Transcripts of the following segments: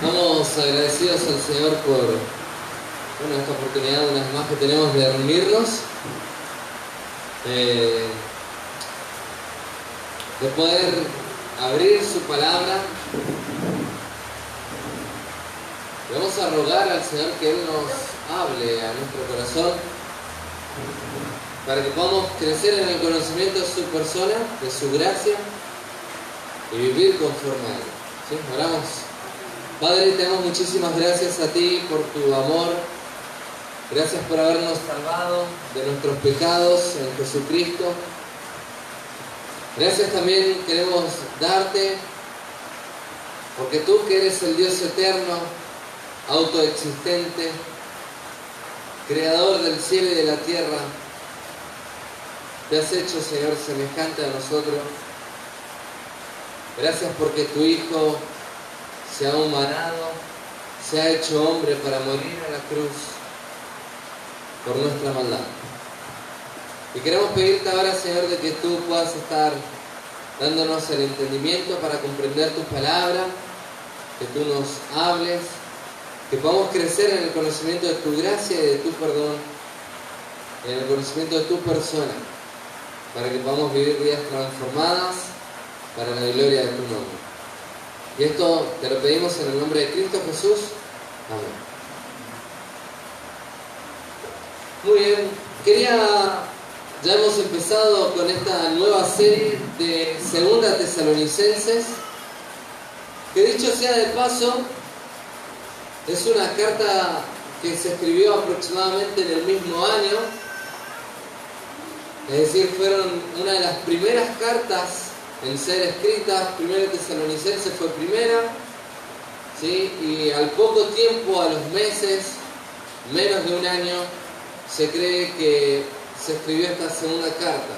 Estamos agradecidos al Señor por esta oportunidad una vez más que tenemos de reunirnos, de poder abrir su palabra. Y vamos a rogar al Señor que Él nos hable a nuestro corazón para que podamos crecer en el conocimiento de su persona, de su gracia y vivir conforme a Él. ¿Sí? Oramos. Padre, te damos muchísimas gracias a ti por tu amor. Gracias por habernos salvado de nuestros pecados en Jesucristo. Gracias también queremos darte porque tú, que eres el Dios eterno, autoexistente, creador del cielo y de la tierra, te has hecho, Señor, semejante a nosotros. Gracias porque tu Hijo se ha humanado, se ha hecho hombre para morir en la cruz por nuestra maldad. Y queremos pedirte ahora, Señor, de que tú puedas estar dándonos el entendimiento para comprender tu palabra, que tú nos hables, que podamos crecer en el conocimiento de tu gracia y de tu perdón, en el conocimiento de tu persona, para que podamos vivir vidas transformadas para la gloria de tu nombre. Y esto te lo pedimos en el nombre de Cristo Jesús. Amén. Muy bien, ya hemos empezado con esta nueva serie de Segunda Tesalonicenses, que dicho sea de paso, es una carta que se escribió aproximadamente en el mismo año, es decir, fueron una de las primeras cartas en ser escritas. Primera Tesalonicenses fue primera, ¿sí? Y al poco tiempo, a los meses, menos de un año, se cree que se escribió esta segunda carta.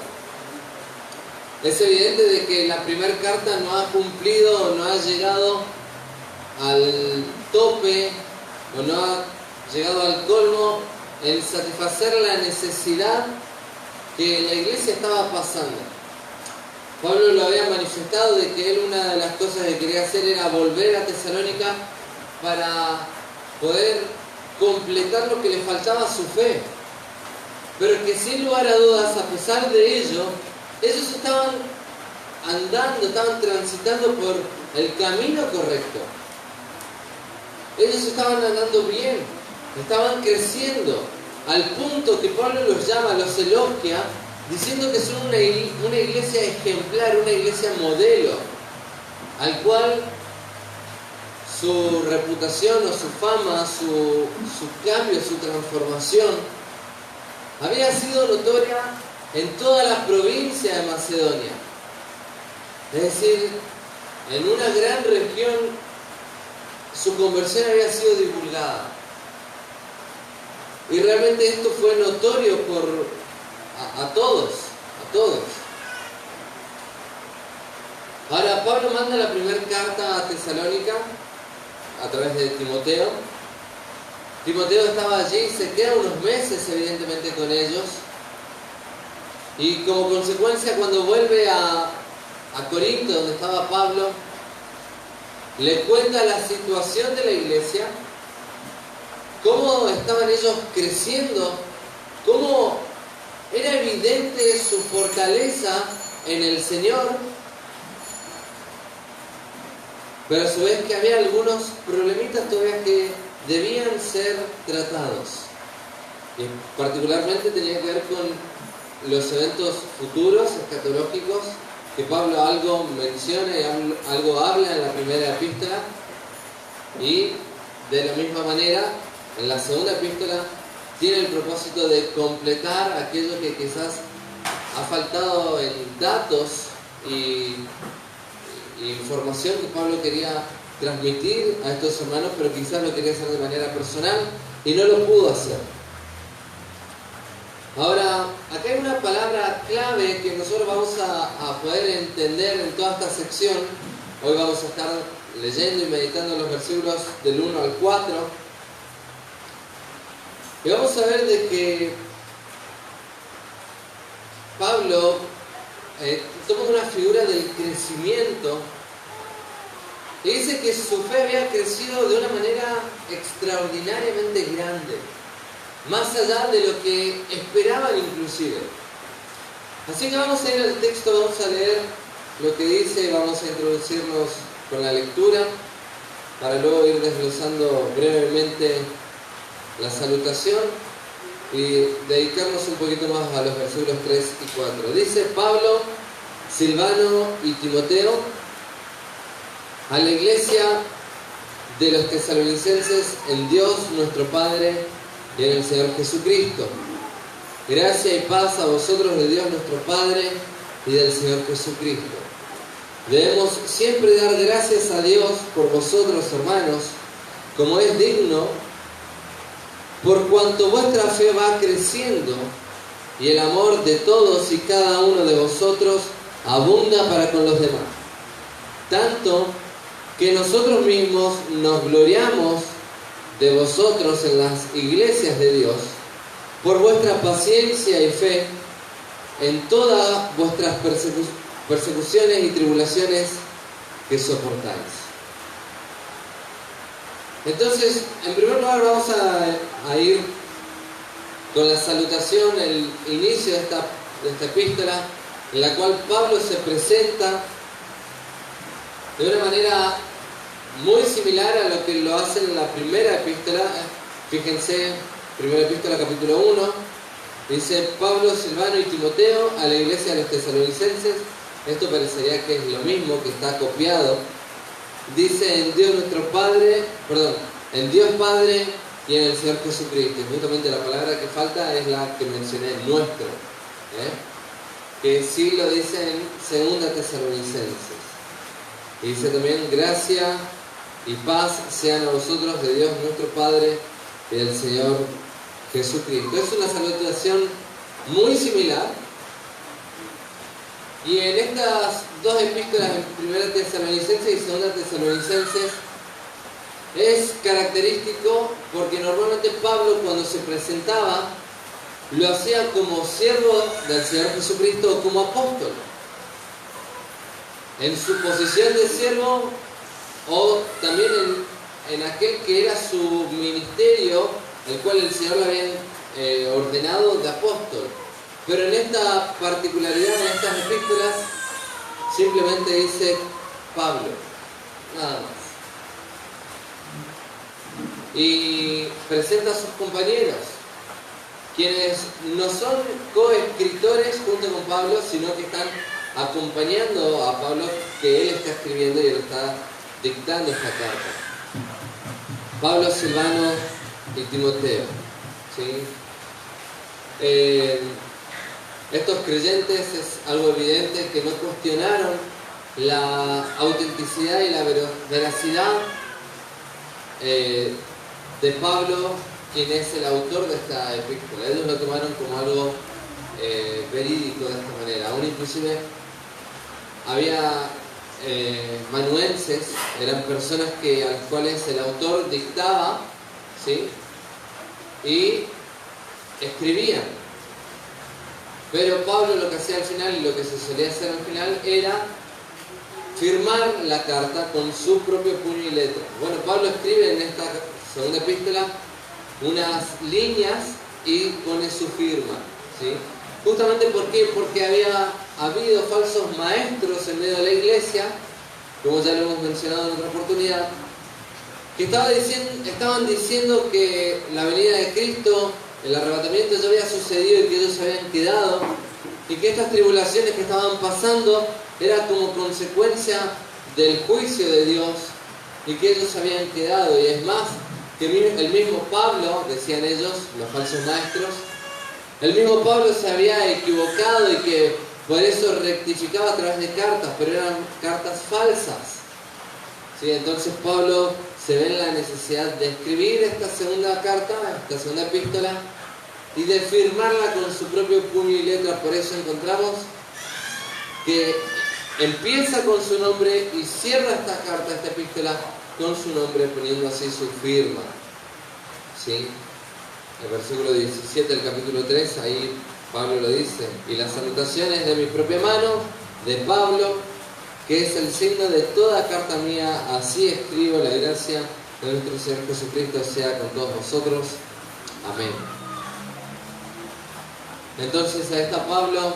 Es evidente de que la primera carta no ha cumplido o no ha llegado al tope o no ha llegado al colmo en satisfacer la necesidad que la iglesia estaba pasando. Pablo lo había manifestado de que él, una de las cosas que quería hacer era volver a Tesalónica para poder completar lo que le faltaba a su fe. Pero que sin lugar a dudas, a pesar de ello, ellos estaban andando, estaban transitando por el camino correcto. Ellos estaban andando bien, estaban creciendo, al punto que Pablo los llama, los elogia, diciendo que son una iglesia ejemplar, una iglesia modelo, al cual su reputación o su fama, su cambio, su transformación había sido notoria en toda la provincia de Macedonia. Es decir, en una gran región su conversión había sido divulgada. Y realmente esto fue notorio a todos. Ahora, Pablo manda la primera carta a Tesalónica a través de Timoteo. Timoteo estaba allí, se queda unos meses evidentemente con ellos, y como consecuencia, cuando vuelve a Corinto, donde estaba Pablo, le cuenta la situación de la iglesia, cómo estaban ellos creciendo, cómo era evidente su fortaleza en el Señor, pero a su vez que había algunos problemitas todavía que debían ser tratados. Y particularmente tenía que ver con los eventos futuros, escatológicos, que Pablo algo menciona y algo habla en la primera epístola, y de la misma manera en la segunda epístola tiene el propósito de completar aquello que quizás ha faltado en datos y información que Pablo quería transmitir a estos hermanos, pero quizás lo quería hacer de manera personal y no lo pudo hacer. Ahora, acá hay una palabra clave que nosotros vamos a poder entender en toda esta sección. Hoy vamos a estar leyendo y meditando los versículos del 1 al 4. Y vamos a ver de que Pablo toma una figura del crecimiento Y dice que su fe había crecido de una manera extraordinariamente grande, más allá de lo que esperaban inclusive. Así que vamos a ir al texto, vamos a leer lo que dice, vamos a introducirnos con la lectura, para luego ir desglosando brevemente la salutación y dedicarnos un poquito más a los versículos 3 y 4. Dice Pablo, Silvano y Timoteo, a la iglesia de los tesalonicenses en Dios nuestro Padre y en el Señor Jesucristo. Gracia y paz a vosotros de Dios nuestro Padre y del Señor Jesucristo. Debemos siempre dar gracias a Dios por vosotros, hermanos, como es digno, por cuanto vuestra fe va creciendo y el amor de todos y cada uno de vosotros abunda para con los demás. Tanto que nosotros mismos nos gloriamos de vosotros en las iglesias de Dios por vuestra paciencia y fe en todas vuestras persecuciones y tribulaciones que soportáis. Entonces, en primer lugar vamos a ir con la salutación, el inicio de esta epístola, en la cual Pablo se presenta de una manera muy similar a lo que lo hace en la primera epístola. Fíjense, primera epístola capítulo 1, dice Pablo, Silvano y Timoteo a la iglesia de los tesalonicenses. Esto parecería que es lo mismo, que está copiado. Dice en Dios nuestro Padre, en Dios Padre y en el Señor Jesucristo. Y justamente la palabra que falta es la que mencioné, nuestro, que sí lo dice en segunda Tesalonicenses. Y dice también, gracia y paz sean a vosotros de Dios nuestro Padre y del Señor Jesucristo. Es una salutación muy similar. Y en estas dos epístolas, en primera Tesalonicenses y segunda Tesalonicenses, es característico porque normalmente Pablo, cuando se presentaba, lo hacía como siervo del Señor Jesucristo o como apóstol. En su posición de siervo o también en aquel que era su ministerio, el cual el Señor le había ordenado de apóstol. Pero en esta particularidad, en estas epístolas, simplemente dice Pablo, nada más. Y presenta a sus compañeros, quienes no son coescritores junto con Pablo, sino que están acompañando a Pablo, que él está escribiendo y él está dictando esta carta. Pablo, Silvano y Timoteo, ¿sí? Estos creyentes, es algo evidente que no cuestionaron la autenticidad y la veracidad de Pablo, quien es el autor de esta epístola. Ellos lo tomaron como algo verídico de esta manera. Aún inclusive había manuenses, eran personas a las cuales el autor dictaba, ¿sí? Y escribían. Pero Pablo lo que hacía al final, y lo que se solía hacer al final, era firmar la carta con su propio puño y letra. Bueno, Pablo escribe en esta segunda epístola unas líneas y pone su firma, ¿sí? Justamente ¿por qué? Porque había habido falsos maestros en medio de la iglesia, como ya lo hemos mencionado en otra oportunidad, que estaban diciendo que la venida de Cristo, el arrebatamiento ya había sucedido y que ellos se habían quedado, y que estas tribulaciones que estaban pasando era como consecuencia del juicio de Dios, y que ellos se habían quedado. Y es más, que el mismo Pablo, decían ellos, los falsos maestros, el mismo Pablo se había equivocado y que por eso rectificaba a través de cartas, pero eran cartas falsas, ¿sí? Entonces Pablo se ve en la necesidad de escribir esta segunda carta, esta segunda epístola, y de firmarla con su propio puño y letra. Por eso encontramos que empieza con su nombre y cierra esta carta, esta epístola, con su nombre, poniendo así su firma, ¿sí? El versículo 17 del capítulo 3, ahí Pablo lo dice: y las salutaciones de mi propia mano, de Pablo, que es el signo de toda carta mía, así escribo, la gracia de nuestro Señor Jesucristo sea con todos vosotros. Amén. Entonces ahí está Pablo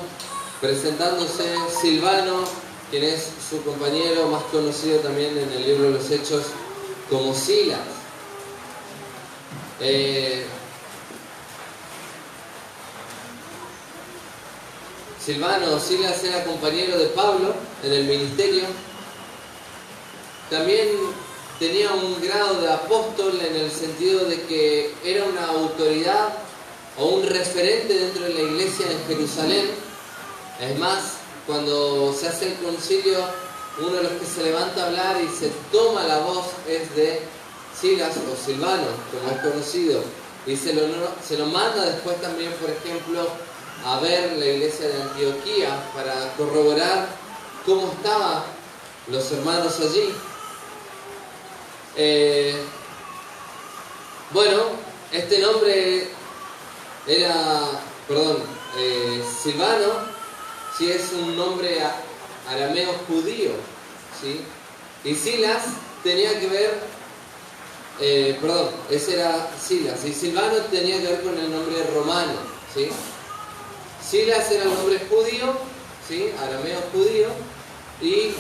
presentándose, Silvano, quien es su compañero, más conocido también en el libro de los Hechos como Silas. Silvano o Silas era compañero de Pablo en el ministerio. También tenía un grado de apóstol en el sentido de que era una autoridad o un referente dentro de la iglesia en Jerusalén. Es más, cuando se hace el concilio, uno de los que se levanta a hablar y se toma la voz es de Silas o Silvano, como es conocido, y se lo manda después también, por ejemplo, a ver la iglesia de Antioquía para corroborar cómo estaban los hermanos allí. Bueno, este nombre era, Silvano, sí, es un nombre arameo judío, ¿sí? Y Silas tenía que ver, ese era Silas, y Silvano tenía que ver con el nombre romano, ¿sí? Silas era el nombre judío, ¿sí? Arameo judío, y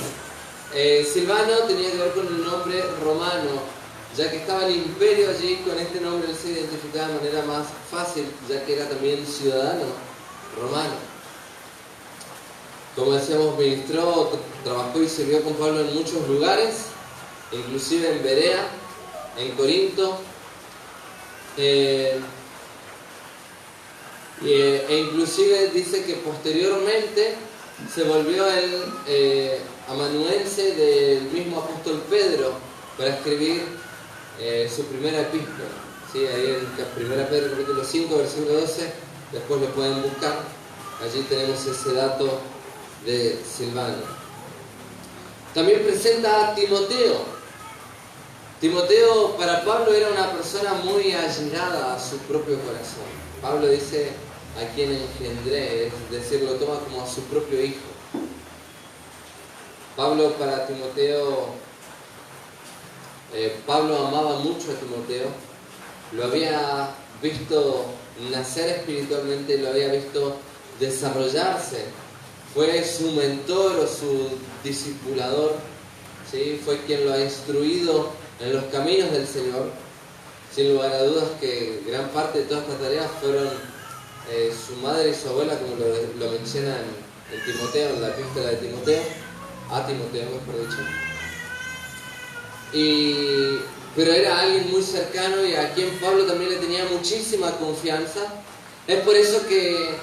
Silvano tenía que ver con el nombre romano, ya que estaba el imperio allí. Con este nombre él se identificaba de manera más fácil, ya que era también ciudadano romano. Como decíamos, ministró, trabajó y sirvió con Pablo en muchos lugares, inclusive en Berea, en Corinto, e inclusive dice que posteriormente se volvió el amanuense del mismo apóstol Pedro para escribir su primera epístola. ¿Sí? Ahí en 1 Pedro capítulo 5, versículo 12, después lo pueden buscar. Allí tenemos ese dato de Silvano. También presenta a Timoteo. Timoteo para Pablo era una persona muy allegada a su propio corazón. Pablo dice: a quien engendré, es decir, lo toma como a su propio hijo. Pablo para Timoteo, Pablo amaba mucho a Timoteo, lo había visto nacer espiritualmente, lo había visto desarrollarse, fue su mentor o su discipulador, ¿sí? Fue quien lo ha instruido en los caminos del Señor. Sin lugar a dudas que gran parte de todas estas tareas fueron su madre y su abuela, como lo menciona en Timoteo, en la epístola de Timoteo, a Timoteo mejor dicho. Pero era alguien muy cercano y a quien Pablo también le tenía muchísima confianza. Es por eso que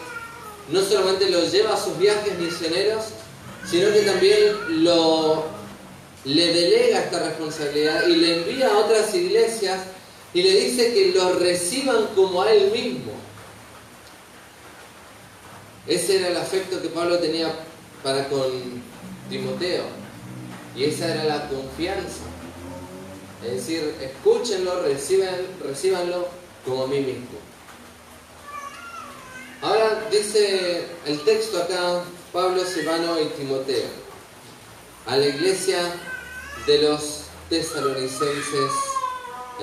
no solamente lo lleva a sus viajes misioneros, sino que también le delega esta responsabilidad y le envía a otras iglesias y le dice que lo reciban como a él mismo. Ese era el afecto que Pablo tenía para con Timoteo, y esa era la confianza. Es decir, escúchenlo, recíbanlo como a mí mismo. Ahora dice el texto acá, Pablo, Silvano y Timoteo, a la iglesia de los tesalonicenses,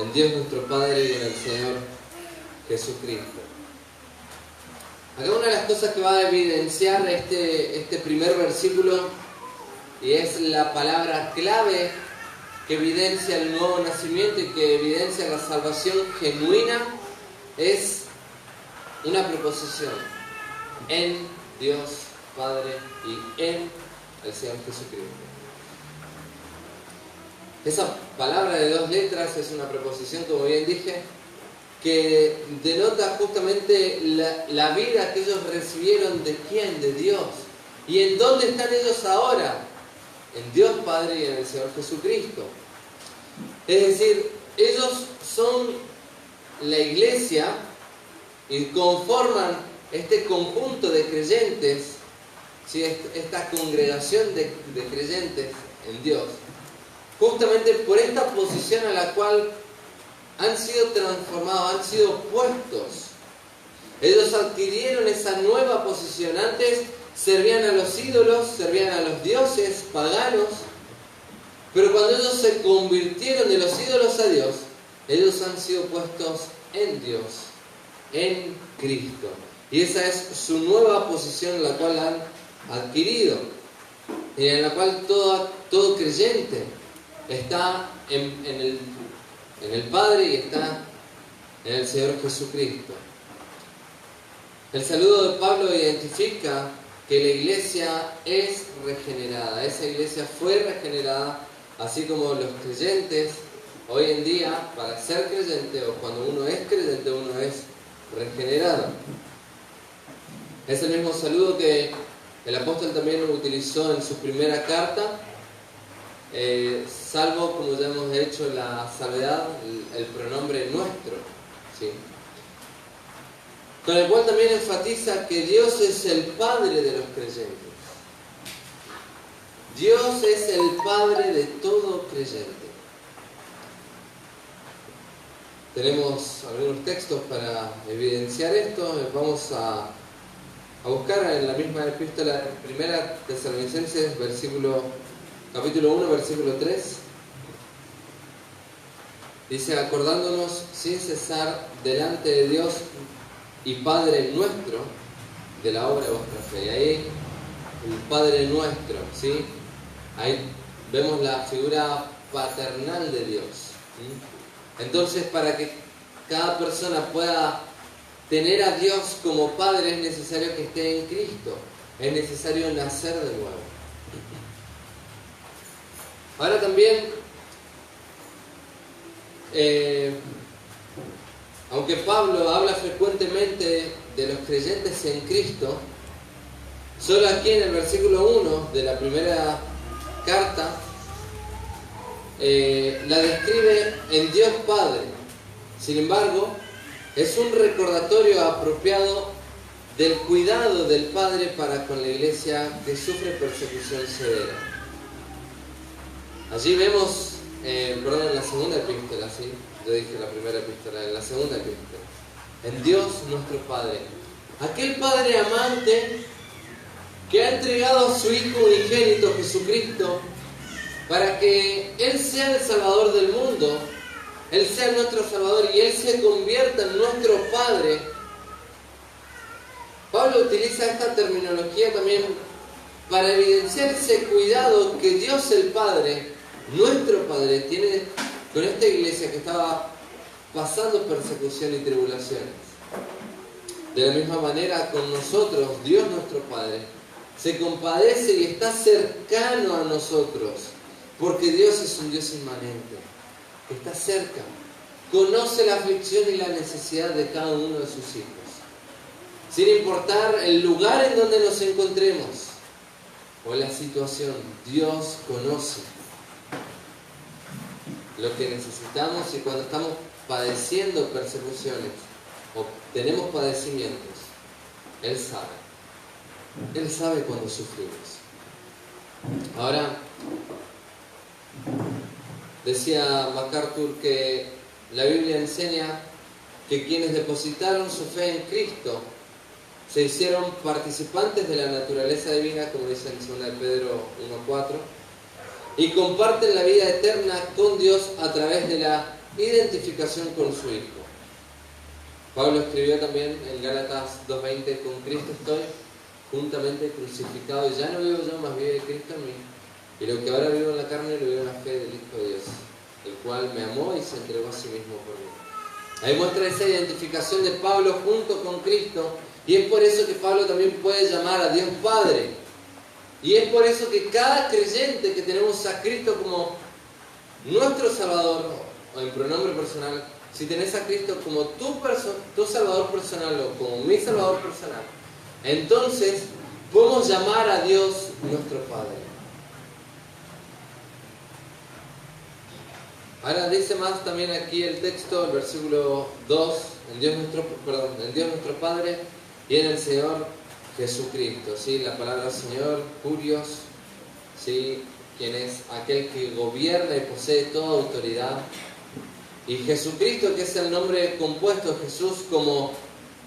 en Dios nuestro Padre y en el Señor Jesucristo. Acá una de las cosas que va a evidenciar este primer versículo, y es la palabra clave que evidencia el nuevo nacimiento y que evidencia la salvación genuina, es una preposición: en Dios Padre y en el Señor Jesucristo. Esa palabra de 2 letras es una preposición, como bien dije, que denota justamente la vida que ellos recibieron. ¿De quién? De Dios. ¿Y en dónde están ellos ahora? En Dios Padre y en el Señor Jesucristo. Es decir, ellos son la iglesia y conforman este conjunto de creyentes, ¿sí? Esta congregación de creyentes en Dios, justamente por esta posición a la cual han sido transformados, han sido puestos. Ellos adquirieron esa nueva posición. Antes servían a los ídolos, servían a los dioses paganos, pero cuando ellos se convirtieron de los ídolos a Dios, ellos han sido puestos en Dios, en Cristo. Y esa es su nueva posición en la cual han adquirido, y en la cual todo creyente está en el Padre y está en el Señor Jesucristo. El saludo de Pablo identifica que la iglesia es regenerada. Esa iglesia fue regenerada, así como los creyentes hoy en día, para ser creyente o cuando uno es creyente, uno es regenerado. Es el mismo saludo que el apóstol también utilizó en su primera carta, salvo, como ya hemos hecho la salvedad, el pronombre nuestro, ¿sí? Con el cual también enfatiza que Dios es el Padre de los creyentes. Dios es el Padre de todo creyente. Tenemos algunos textos para evidenciar esto. Vamos a buscar en la misma epístola, primera Tesalonicenses, capítulo 1, versículo 3. Dice: acordándonos sin cesar delante de Dios y Padre nuestro de la obra de vuestra fe. Y ahí el Padre nuestro, ¿sí? Ahí vemos la figura paternal de Dios, ¿sí? Entonces, para que cada persona pueda tener a Dios como Padre, es necesario que esté en Cristo, es necesario nacer de nuevo. Ahora también, aunque Pablo habla frecuentemente de los creyentes en Cristo, solo aquí en el versículo 1 de la primera carta la describe en Dios Padre. Sin embargo, es un recordatorio apropiado del cuidado del Padre para con la iglesia que sufre persecución severa. Allí vemos, en la segunda epístola, ¿sí? Yo dije la primera epístola, en la segunda epístola, en Dios nuestro Padre, aquel Padre amante que ha entregado a su Hijo unigénito Jesucristo para que Él sea el Salvador del mundo, Él sea nuestro Salvador y Él se convierta en nuestro Padre. Pablo utiliza esta terminología también para evidenciar ese cuidado que Dios el Padre, nuestro Padre, tiene con esta iglesia que estaba pasando persecución y tribulaciones. De la misma manera, con nosotros, Dios nuestro Padre se compadece y está cercano a nosotros, porque Dios es un Dios inmanente, que está cerca, conoce la aflicción y la necesidad de cada uno de sus hijos, sin importar el lugar en donde nos encontremos o la situación. Dios conoce lo que necesitamos, y cuando estamos padeciendo persecuciones o tenemos padecimientos, Él sabe cuando sufrimos. Ahora, decía MacArthur que la Biblia enseña que quienes depositaron su fe en Cristo se hicieron participantes de la naturaleza divina, como dice en 2 de Pedro 1:4, y comparten la vida eterna con Dios a través de la identificación con su Hijo. Pablo escribió también en Gálatas 2:20: con Cristo estoy juntamente crucificado, y ya no vivo yo, mas vive Cristo en mí. Y lo que ahora vivo en la carne, lo vivo en la fe del Hijo de Dios, el cual me amó y se entregó a sí mismo por mí. Ahí muestra esa identificación de Pablo junto con Cristo, y es por eso que Pablo también puede llamar a Dios Padre. Y es por eso que cada creyente que tenemos a Cristo como nuestro Salvador, o en pronombre personal, si tenés a Cristo como tu Salvador personal o como mi Salvador personal, entonces podemos llamar a Dios nuestro Padre. Ahora dice más también aquí el texto, el versículo 2, en Dios nuestro Padre y en el Señor Jesucristo, ¿sí? La palabra Señor, Curios, ¿sí? Quien es aquel que gobierna y posee toda autoridad. Y Jesucristo, que es el nombre compuesto, Jesús como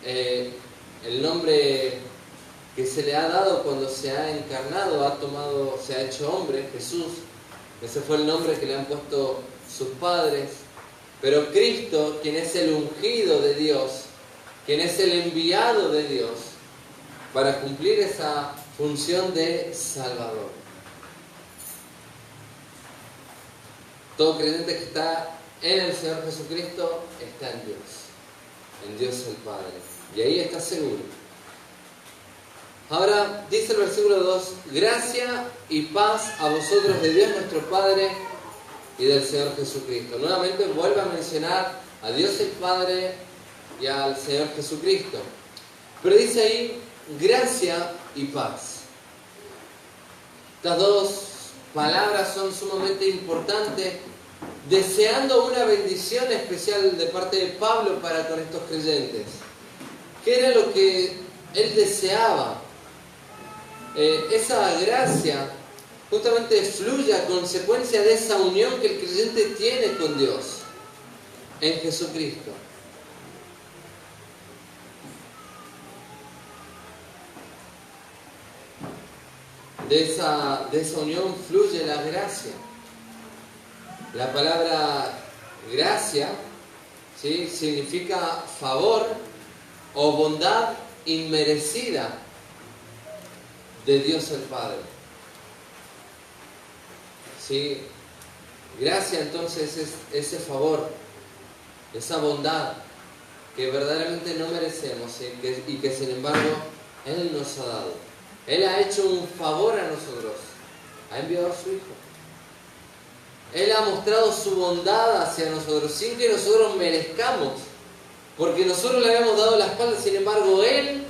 el nombre que se le ha dado cuando se ha encarnado, se ha hecho hombre, Jesús. Ese fue el nombre que le han puesto sus padres. Pero Cristo, quien es el ungido de Dios, quien es el enviado de Dios, para cumplir esa función de Salvador. Todo creyente que está en el Señor Jesucristo está en Dios el Padre. Y ahí está seguro. Ahora dice el versículo 2, gracia y paz a vosotros de Dios nuestro Padre y del Señor Jesucristo. Nuevamente vuelve a mencionar a Dios el Padre y al Señor Jesucristo. Pero dice ahí, gracia y paz. Estas dos palabras son sumamente importantes, deseando una bendición especial de parte de Pablo para con estos creyentes. ¿Qué era lo que él deseaba? Esa gracia justamente fluye a consecuencia de esa unión que el creyente tiene con Dios en Jesucristo. De esa unión fluye la gracia. La palabra gracia, ¿sí?, significa favor o bondad inmerecida de Dios el Padre. ¿Sí? Gracia entonces es ese favor, esa bondad que verdaderamente no merecemos, ¿sí?, y que sin embargo Él nos ha dado. Él ha hecho un favor a nosotros, ha enviado a su Hijo. Él ha mostrado su bondad hacia nosotros sin que nosotros merezcamos, porque nosotros le habíamos dado la espalda, sin embargo Él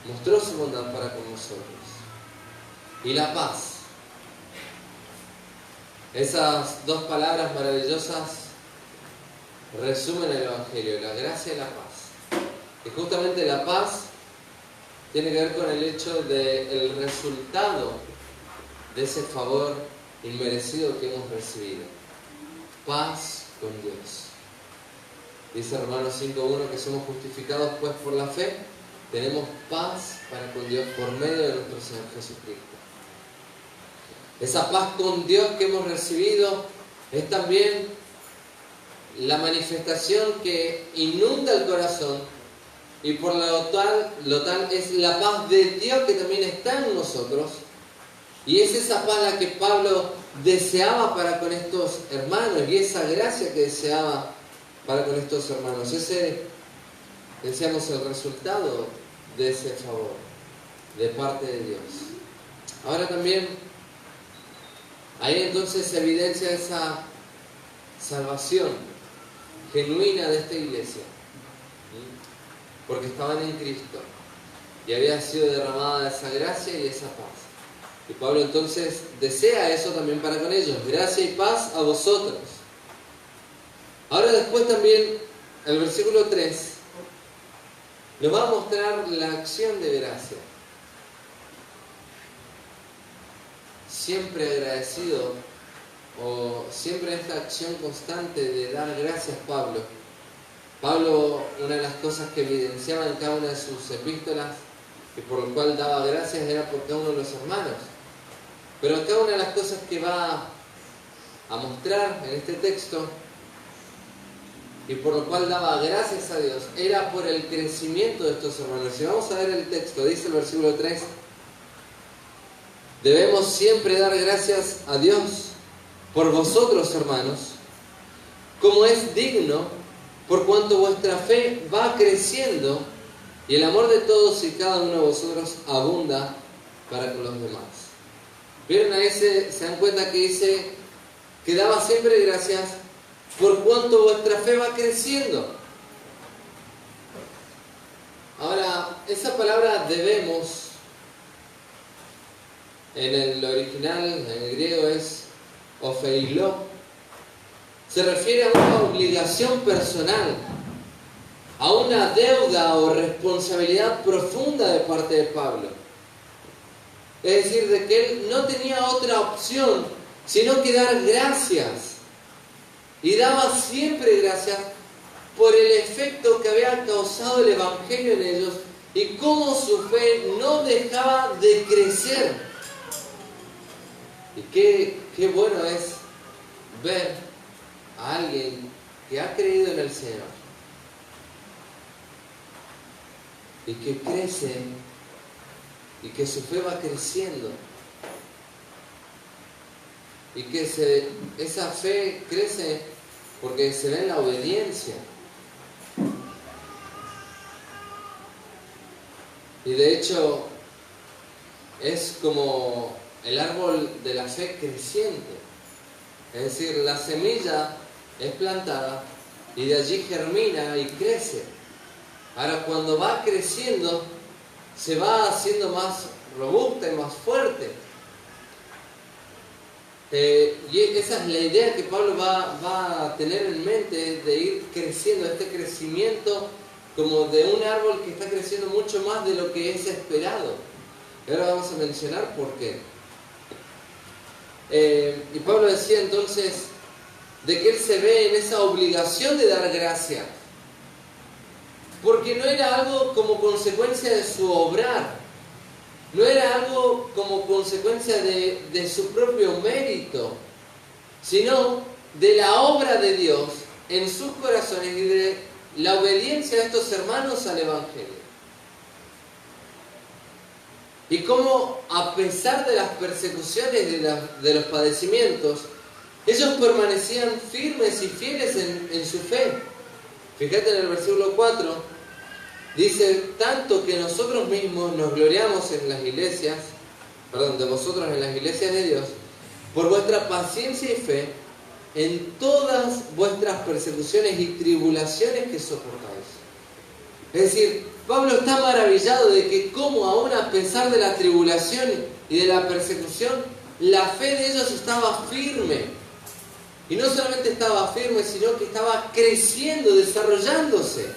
mostró su bondad para con nosotros. Y la paz. Esas dos palabras maravillosas resumen el Evangelio, la gracia y la paz. Y justamente la paz tiene que ver con el hecho del resultado de ese favor inmerecido que hemos recibido. Paz con Dios. Dice Romanos 5:1 que somos justificados pues por la fe. Tenemos paz para con Dios por medio de nuestro Señor Jesucristo. Esa paz con Dios que hemos recibido es también la manifestación que inunda el corazón y por lo tal es la paz de Dios que también está en nosotros. Y es esa paz la que Pablo deseaba para con estos hermanos y esa gracia que deseaba para con estos hermanos. Deseamos el resultado de ese favor de parte de Dios. Ahora también ahí entonces se evidencia esa salvación genuina de esta iglesia, porque estaban en Cristo y había sido derramada esa gracia y esa paz. Y Pablo entonces desea eso también para con ellos, gracia y paz a vosotros. Ahora después también el versículo 3 nos va a mostrar la acción de gracia. Siempre agradecido, o siempre esta acción constante de dar gracias Pablo. Pablo, una de las cosas que evidenciaba en cada una de sus epístolas y por lo cual daba gracias era por cada uno de los hermanos. Pero cada una de las cosas que va a mostrar en este texto y por lo cual daba gracias a Dios era por el crecimiento de estos hermanos. Si vamos a ver el texto, dice el versículo 3: debemos siempre dar gracias a Dios por vosotros, hermanos, como es digno, por cuanto vuestra fe va creciendo y el amor de todos y cada uno de vosotros abunda para con los demás. ¿Vieron? Ahí se dan cuenta que dice que daba siempre gracias por cuanto vuestra fe va creciendo. Ahora, esa palabra debemos, en el original, en el griego es ofeilo, se refiere a una obligación personal, a una deuda o responsabilidad profunda de parte de Pablo. Es decir, de que él no tenía otra opción sino que dar gracias. Y daba siempre gracias por el efecto que había causado el Evangelio en ellos y cómo su fe no dejaba de crecer. Y qué bueno es ver a alguien que ha creído en el Señor y que crece y que su fe va creciendo y que esa fe crece porque se ve en la obediencia. Y de hecho es como el árbol de la fe creciente. Es decir, la semilla es plantada y de allí germina y crece. Ahora, cuando va creciendo, se va haciendo más robusta y más fuerte. Y esa es la idea que Pablo va a tener en mente, de ir creciendo, este crecimiento como de un árbol que está creciendo mucho más de lo que es esperado. Y ahora vamos a mencionar por qué. Y Pablo decía entonces de que él se ve en esa obligación de dar gracia, porque no era algo como consecuencia de su obrar, no era algo como consecuencia de su propio mérito, sino de la obra de Dios en sus corazones y de la obediencia de estos hermanos al Evangelio. Y cómo, a pesar de las persecuciones y de los padecimientos, ellos permanecían firmes y fieles en su fe. Fíjate en el versículo 4, dice: tanto que nosotros mismos nos gloriamos en las iglesias, de vosotros en las iglesias de Dios, por vuestra paciencia y fe en todas vuestras persecuciones y tribulaciones que soportáis. Es decir, Pablo está maravillado de que cómo aún a pesar de la tribulación y de la persecución, la fe de ellos estaba firme. Y no solamente estaba firme, sino que estaba creciendo, desarrollándose.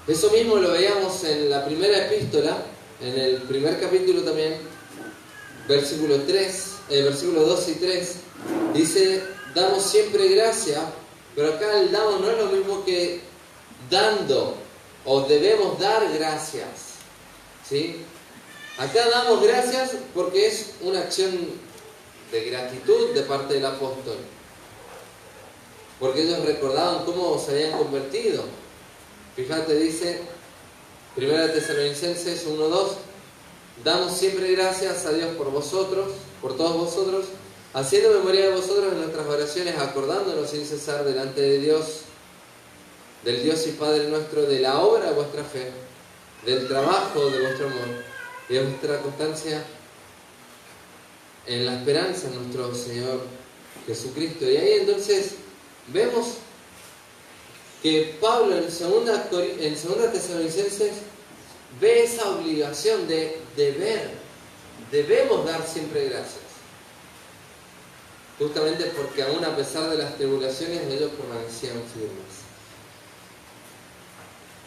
Eso mismo lo veíamos en la primera epístola, en el primer capítulo también, versículo 2 y 3, dice: damos siempre gracia, pero acá el damos no es lo mismo que dando, o debemos dar gracias, ¿sí? Acá damos gracias porque es una acción de gratitud de parte del apóstol, porque ellos recordaban cómo se habían convertido. Fíjate, dice 1 Tesalonicenses 1:2: damos siempre gracias a Dios por vosotros, por todos vosotros, haciendo memoria de vosotros en nuestras oraciones, acordándonos sin cesar delante de Dios, del Dios y Padre nuestro, de la obra de vuestra fe, del trabajo de vuestro amor y de vuestra constancia en la esperanza en nuestro Señor Jesucristo. Y ahí entonces vemos que Pablo en 2 Tesalonicenses ve esa obligación de deber. Debemos dar siempre gracias. Justamente porque aún a pesar de las tribulaciones, ellos permanecían firmes.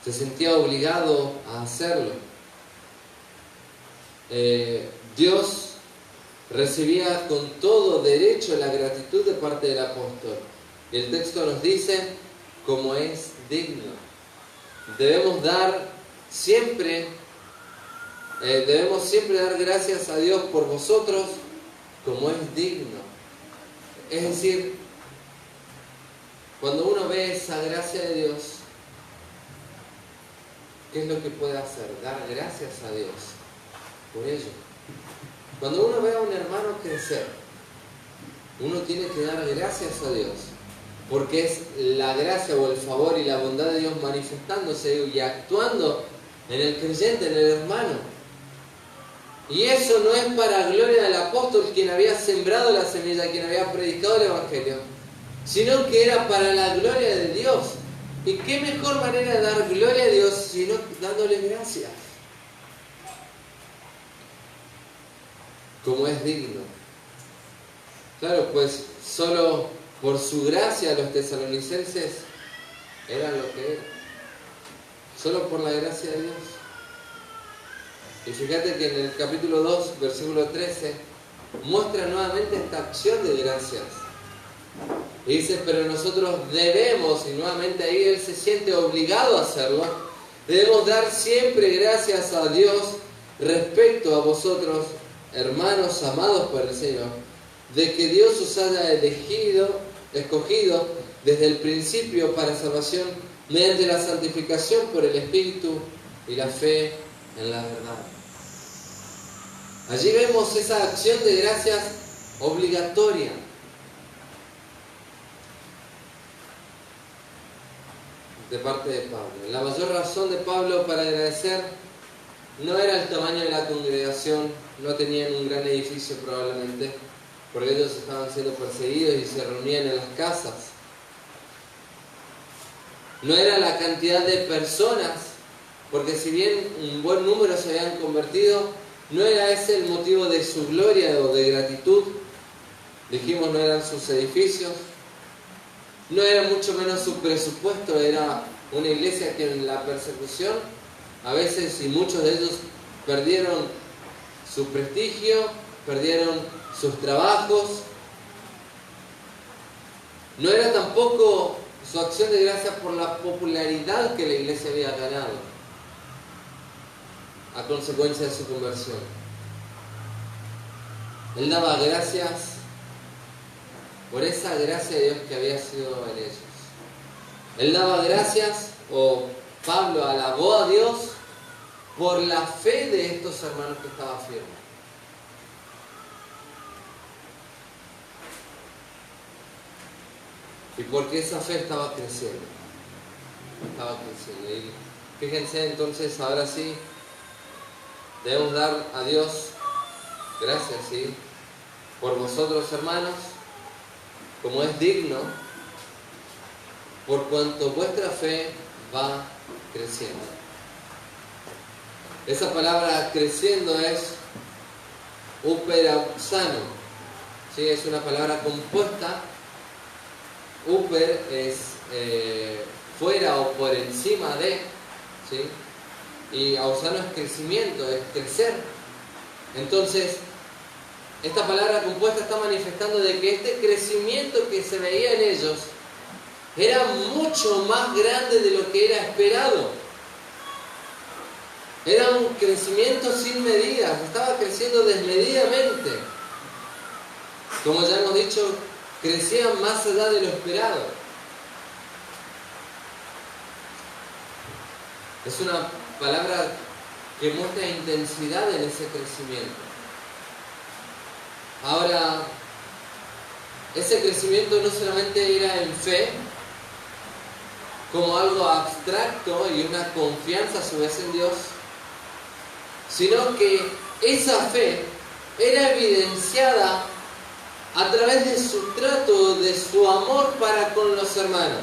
Se sentía obligado a hacerlo. Dios recibía con todo derecho la gratitud de parte del apóstol. Y el texto nos dice: como es digno. Debemos siempre dar gracias a Dios por vosotros, como es digno. Es decir, cuando uno ve esa gracia de Dios, ¿qué es lo que puede hacer? Dar gracias a Dios por ello. Cuando uno ve a un hermano crecer, uno tiene que dar gracias a Dios, porque es la gracia o el favor y la bondad de Dios manifestándose y actuando en el creyente, en el hermano. Y eso no es para gloria del apóstol, quien había sembrado la semilla, quien había predicado el Evangelio, sino que era para la gloria de Dios. ¿Y qué mejor manera de dar gloria a Dios sino dándole gracias? Como es digno. Claro, pues solo por su gracia los tesalonicenses eran lo que eran. Solo por la gracia de Dios. Y fíjate que en el capítulo 2, versículo 13, muestra nuevamente esta acción de gracias. Y dice: pero nosotros debemos, y nuevamente ahí él se siente obligado a hacerlo, Debemos dar siempre gracias a Dios respecto a vosotros, hermanos amados por el Señor, de que Dios os haya escogido desde el principio para salvación mediante la santificación por el Espíritu y la fe en la verdad. Allí vemos esa acción de gracias obligatoria. De parte de Pablo. La mayor razón de Pablo para agradecer no era el tamaño de la congregación, no tenían un gran edificio probablemente, porque ellos estaban siendo perseguidos y se reunían en las casas. No era la cantidad de personas, porque si bien un buen número se habían convertido, no era ese el motivo de su gloria o de gratitud. Dijimos, no eran sus edificios, no era mucho menos su presupuesto, era una iglesia que en la persecución, a veces y muchos de ellos perdieron su prestigio, perdieron sus trabajos. No era tampoco su acción de gracias por la popularidad que la iglesia había ganado a consecuencia de su conversión. Él daba gracias por esa gracia de Dios que había sido en ellos. Él daba gracias, o Pablo alabó a Dios por la fe de estos hermanos que estaba firme. Y porque esa fe estaba creciendo. Y fíjense entonces, ahora sí, debemos dar a Dios gracias, ¿sí?, por vosotros, hermanos, como es digno, por cuanto vuestra fe va creciendo. Esa palabra creciendo es uperausano, ¿sí? Es una palabra compuesta. Uper es fuera o por encima de, ¿sí? Y ausano es crecimiento, es crecer. Entonces, esta palabra compuesta está manifestando de que este crecimiento que se veía en ellos era mucho más grande de lo que era esperado. Era un crecimiento sin medidas, estaba creciendo desmedidamente. Como ya hemos dicho, crecían más allá de lo esperado. Es una palabra que muestra intensidad en ese crecimiento. Ahora, ese crecimiento no solamente era en fe, como algo abstracto y una confianza a su vez en Dios, sino que esa fe era evidenciada a través de su trato, de su amor para con los hermanos.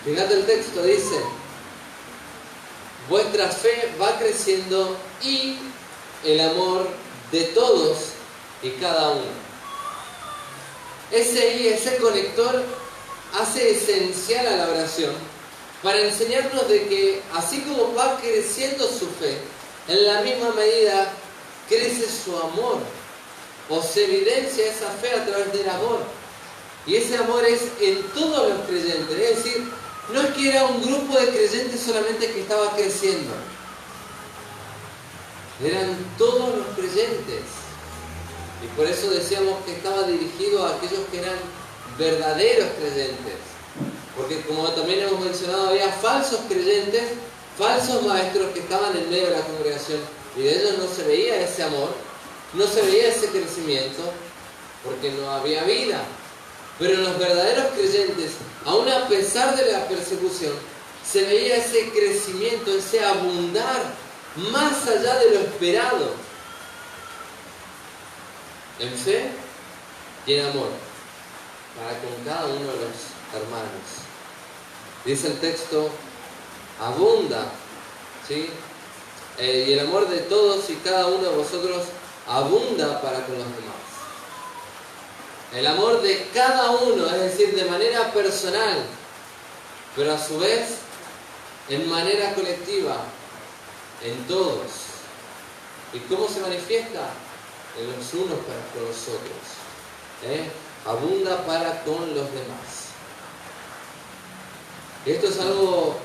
Fíjate el texto, dice: vuestra fe va creciendo y el amor de todos y cada uno. Ese conector hace esencial a la oración para enseñarnos de que así como va creciendo su fe, en la misma medida crece su amor, o se evidencia esa fe a través del amor. Y ese amor es en todos los creyentes, es decir, no es que era un grupo de creyentes solamente que estaba creciendo, eran todos los creyentes. Y por eso decíamos que estaba dirigido a aquellos que eran verdaderos creyentes. Porque como también hemos mencionado, había falsos creyentes, falsos maestros que estaban en medio de la congregación. Y de ellos no se veía ese amor, no se veía ese crecimiento, porque no había vida. Pero en los verdaderos creyentes, aun a pesar de la persecución, se veía ese crecimiento, ese abundar, más allá de lo esperado, en fe y en amor, para con cada uno de los hermanos. Dice el texto, abunda, ¿sí? Y el amor de todos y cada uno de vosotros abunda para con los demás. El amor de cada uno, es decir, de manera personal, pero a su vez en manera colectiva, en todos. ¿Y cómo se manifiesta? En los unos para con los otros. Abunda para con los demás. Esto es algo,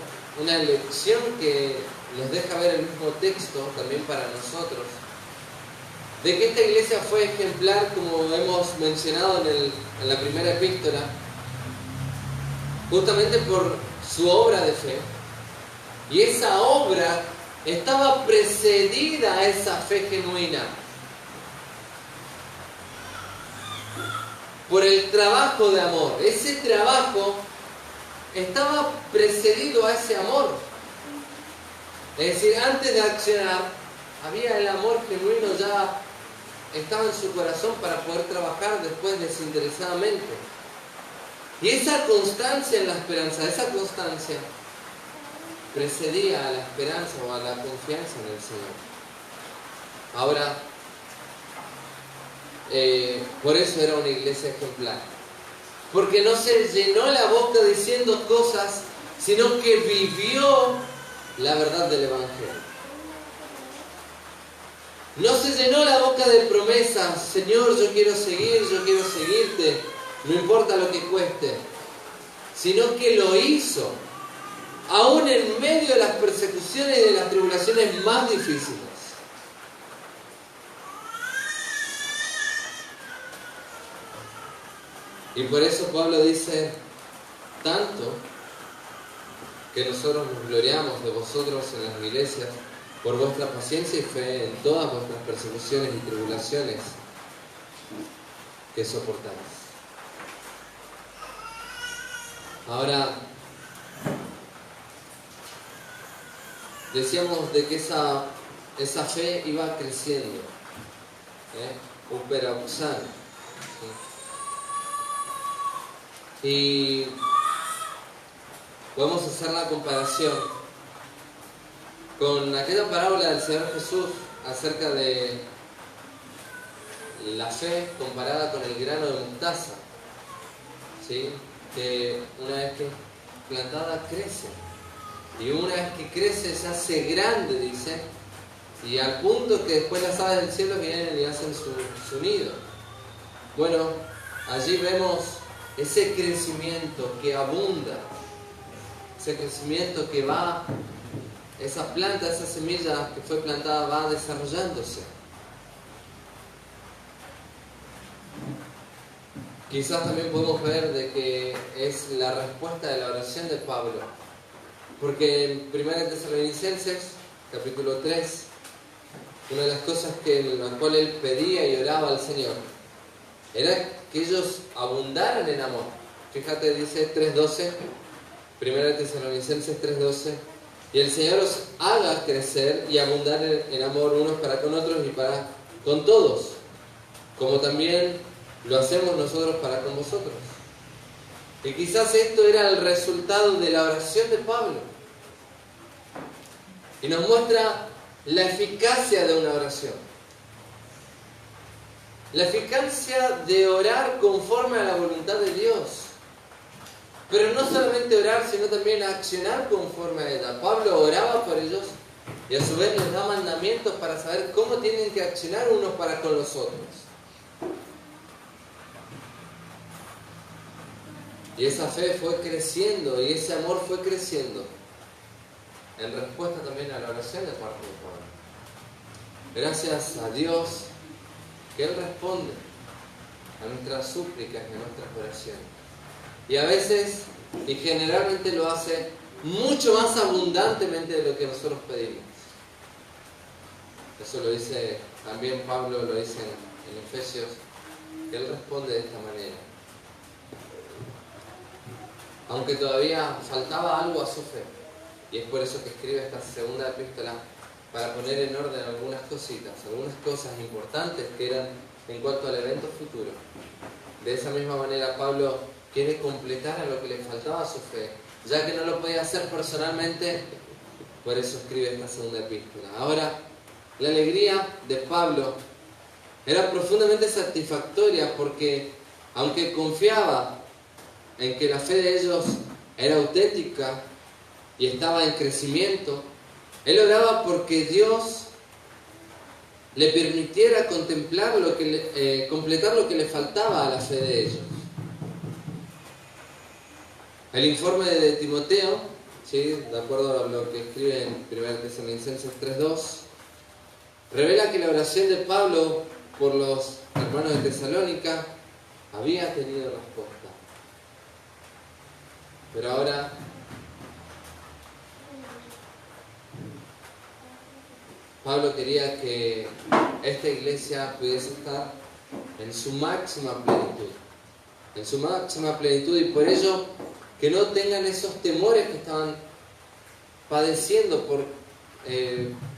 una lección que nos deja ver el mismo texto también para nosotros, de que esta iglesia fue ejemplar, como hemos mencionado en la primera epístola, justamente por su obra de fe. Y esa obra estaba precedida a esa fe genuina por el trabajo de amor. Ese trabajo estaba precedido a ese amor. Es decir, antes de accionar, había el amor genuino, ya estaba en su corazón para poder trabajar después desinteresadamente. Y esa constancia en la esperanza, esa constancia precedía a la esperanza o a la confianza en el Señor. Ahora, por eso era una iglesia ejemplar. Porque no se llenó la boca diciendo cosas, sino que vivió la verdad del Evangelio. No se llenó la boca de promesas, Señor, yo quiero seguirte, no importa lo que cueste, sino que lo hizo, aún en medio de las persecuciones y de las tribulaciones más difíciles. Y por eso Pablo dice tanto que nosotros nos gloriamos de vosotros en las iglesias por vuestra paciencia y fe en todas vuestras persecuciones y tribulaciones que soportáis. Ahora, decíamos de que esa fe iba creciendo, uperausando, ¿sí? Y podemos hacer la comparación con aquella parábola del Señor Jesús acerca de la fe comparada con el grano de mostaza, ¿sí? Que una vez que plantada crece, y una vez que crece se hace grande, dice, y al punto que después las aves del cielo vienen y hacen su nido. Bueno, allí vemos ese crecimiento que abunda, ese crecimiento que va, esa planta, esa semilla que fue plantada va desarrollándose. Quizás también podemos ver de que es la respuesta de la oración de Pablo, porque en 1 Tesalonicenses, capítulo 3, una de las cosas en la cual él pedía y oraba al Señor era que ellos abundaran en amor. Fíjate, dice 3.12, 1 Tesalonicenses 3.12, y el Señor os haga crecer y abundar en amor unos para con otros y para con todos, como también lo hacemos nosotros para con vosotros. Y quizás esto era el resultado de la oración de Pablo. Y nos muestra la eficacia de una oración. La eficacia de orar conforme a la voluntad de Dios. Pero no solamente orar, sino también accionar conforme a ella. Pablo oraba por ellos y a su vez les da mandamientos para saber cómo tienen que accionar unos para con los otros. Y esa fe fue creciendo y ese amor fue creciendo en respuesta también a la oración de parte de Pablo. Gracias a Dios que Él responde a nuestras súplicas y a nuestras oraciones. Y a veces, y generalmente lo hace mucho más abundantemente de lo que nosotros pedimos. Eso lo dice también Pablo, lo dice en Efesios, que Él responde de esta manera. Aunque todavía faltaba algo a su fe. Y es por eso que escribe esta segunda epístola, para poner en orden algunas cositas, algunas cosas importantes que eran en cuanto al evento futuro. De esa misma manera Pablo quiere completar a lo que le faltaba a su fe, ya que no lo podía hacer personalmente, por eso escribe esta segunda epístola. Ahora, la alegría de Pablo era profundamente satisfactoria porque, aunque confiaba en que la fe de ellos era auténtica y estaba en crecimiento, él oraba porque Dios le permitiera completar lo que le faltaba a la fe de ellos. El informe de Timoteo ¿sí? De acuerdo a lo que escribe en 1 Tesalonicenses 3:2, revela que la oración de Pablo por los hermanos de Tesalónica había tenido respuesta. Pero ahora Pablo quería que esta iglesia pudiese estar en su máxima plenitud. En su máxima plenitud, y por ello que no tengan esos temores que estaban padeciendo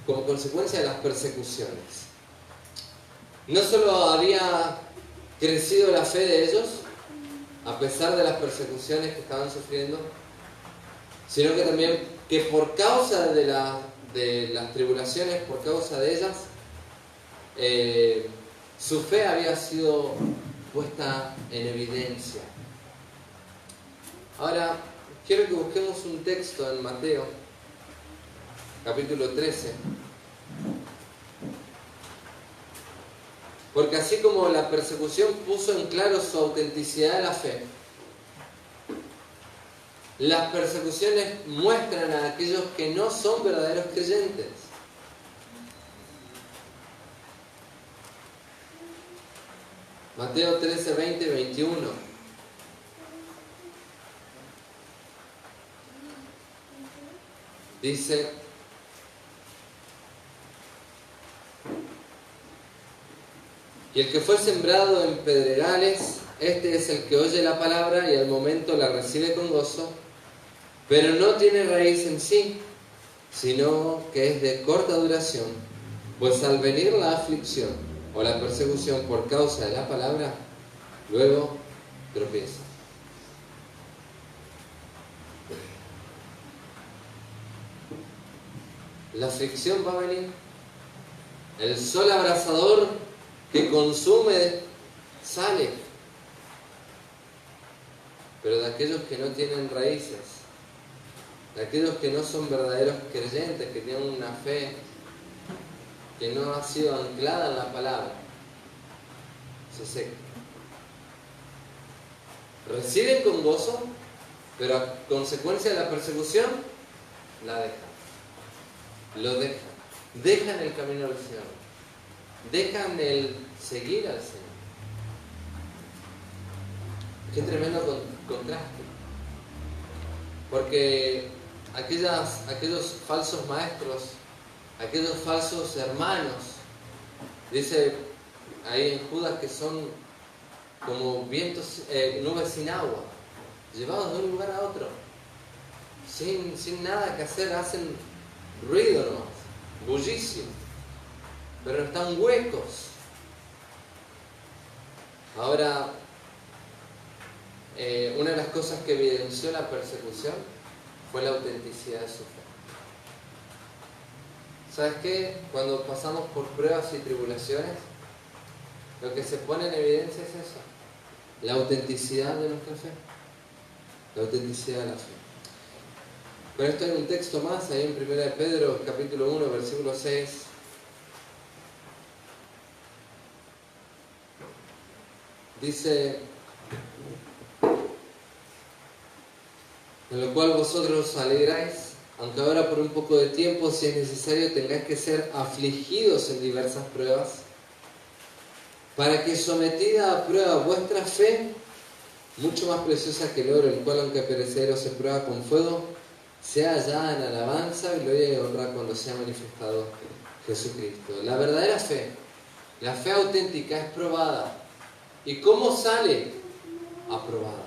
como consecuencia de las persecuciones. No solo había crecido la fe de ellos, a pesar de las persecuciones que estaban sufriendo, sino que también que por causa de las tribulaciones, por causa de ellas, su fe había sido puesta en evidencia. Ahora, quiero que busquemos un texto en Mateo, capítulo 13. Porque así como la persecución puso en claro su autenticidad de la fe, las persecuciones muestran a aquellos que no son verdaderos creyentes. Mateo 13, 20, 21. Dice: y el que fue sembrado en pedregales, este es el que oye la palabra y al momento la recibe con gozo, pero no tiene raíz en sí, sino que es de corta duración, pues al venir la aflicción o la persecución por causa de la palabra, luego tropieza. La aflicción va a venir, el sol abrasador que consume sale, pero de aquellos que no tienen raíces, de aquellos que no son verdaderos creyentes, que tienen una fe que no ha sido anclada en la palabra, se seca. Reciben con gozo, pero a consecuencia de la persecución, la dejan. Lo dejan el camino al Señor, dejan el seguir al Señor. Qué tremendo contraste, porque aquellos falsos maestros, aquellos falsos hermanos, dice ahí en Judas que son como vientos, nubes sin agua, llevados de un lugar a otro, sin nada que hacer, hacen ruido nomás, bullicio, pero están huecos. Ahora, una de las cosas que evidenció la persecución fue la autenticidad de su fe. ¿Sabes qué? Cuando pasamos por pruebas y tribulaciones, lo que se pone en evidencia es eso, la autenticidad de nuestra fe, la autenticidad de la fe. Con esto hay un texto más, ahí en 1 de Pedro, capítulo 1, versículo 6. Dice: en lo cual vosotros os alegráis, aunque ahora por un poco de tiempo, si es necesario, tengáis que ser afligidos en diversas pruebas, para que sometida a prueba vuestra fe, mucho más preciosa que el oro, el cual aunque perecedero se prueba con fuego, sea hallada en alabanza, gloria y honra cuando sea manifestado Jesucristo. La verdadera fe, la fe auténtica, es probada. ¿Y cómo sale? Aprobada.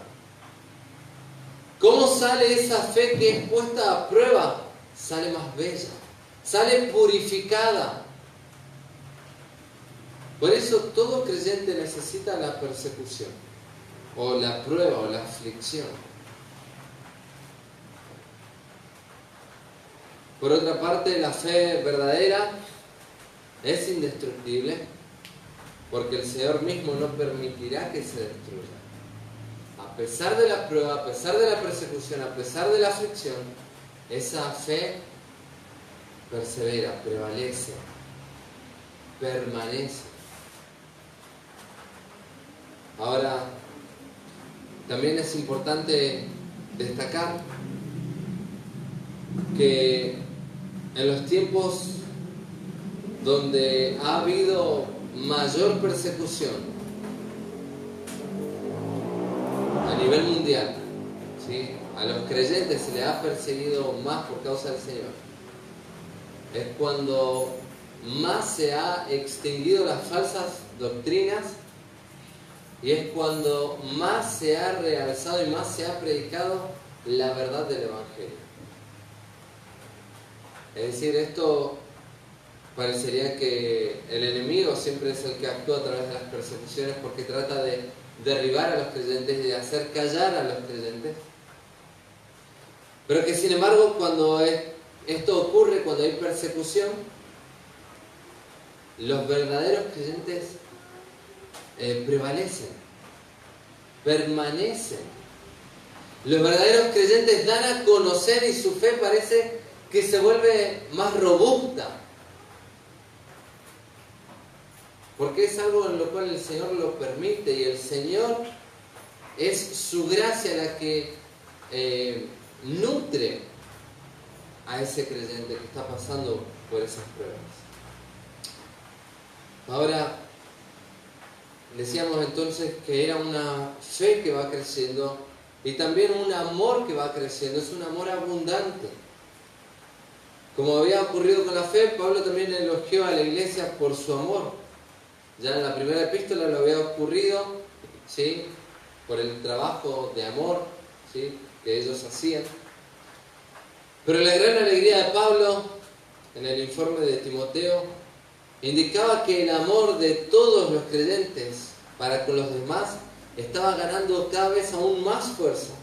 ¿Cómo sale esa fe que es puesta a prueba? Sale más bella, sale purificada. Por eso todo creyente necesita la persecución, o la prueba, o la aflicción. Por otra parte, la fe verdadera es indestructible, porque el Señor mismo no permitirá que se destruya. A pesar de la prueba, a pesar de la persecución, a pesar de la aflicción, esa fe persevera, prevalece, permanece. Ahora, también es importante destacar que en los tiempos donde ha habido mayor persecución a nivel mundial, ¿sí?, a los creyentes se les ha perseguido más por causa del Señor, es cuando más se ha extinguido las falsas doctrinas y es cuando más se ha realzado y más se ha predicado la verdad del Evangelio. Es decir, esto parecería que el enemigo siempre es el que actúa a través de las persecuciones porque trata de derribar a los creyentes y de hacer callar a los creyentes. Pero que sin embargo cuando esto ocurre, cuando hay persecución, los verdaderos creyentes prevalecen, permanecen. Los verdaderos creyentes dan a conocer y su fe parece que se vuelve más robusta. Porque es algo en lo cual el Señor lo permite y el Señor es su gracia la que nutre a ese creyente que está pasando por esas pruebas. Ahora, decíamos entonces que era una fe que va creciendo y también un amor que va creciendo, es un amor abundante. Como había ocurrido con la fe, Pablo también elogió a la iglesia por su amor. Ya en la primera epístola lo había ocurrido, ¿sí?, por el trabajo de amor, ¿sí?, que ellos hacían. Pero la gran alegría de Pablo en el informe de Timoteo indicaba que el amor de todos los creyentes para con los demás estaba ganando cada vez aún más fuerza,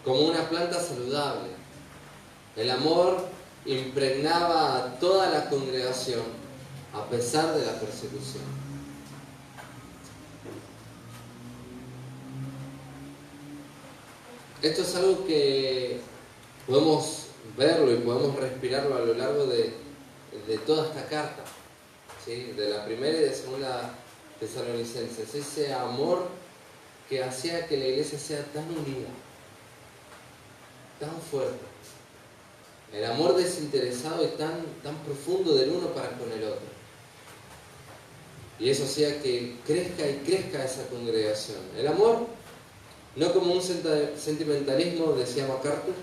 como una planta saludable. El amor impregnaba a toda la congregación a pesar de la persecución. Esto es algo que podemos verlo y podemos respirarlo a lo largo de toda esta carta, ¿sí?, de la primera y de segunda Tesalonicenses. Ese amor que hacía que la iglesia sea tan unida, tan fuerte. El amor desinteresado y tan profundo del uno para con el otro. Y eso hacía que crezca y crezca esa congregación. El amor, no como un sentimentalismo, decía MacArthur,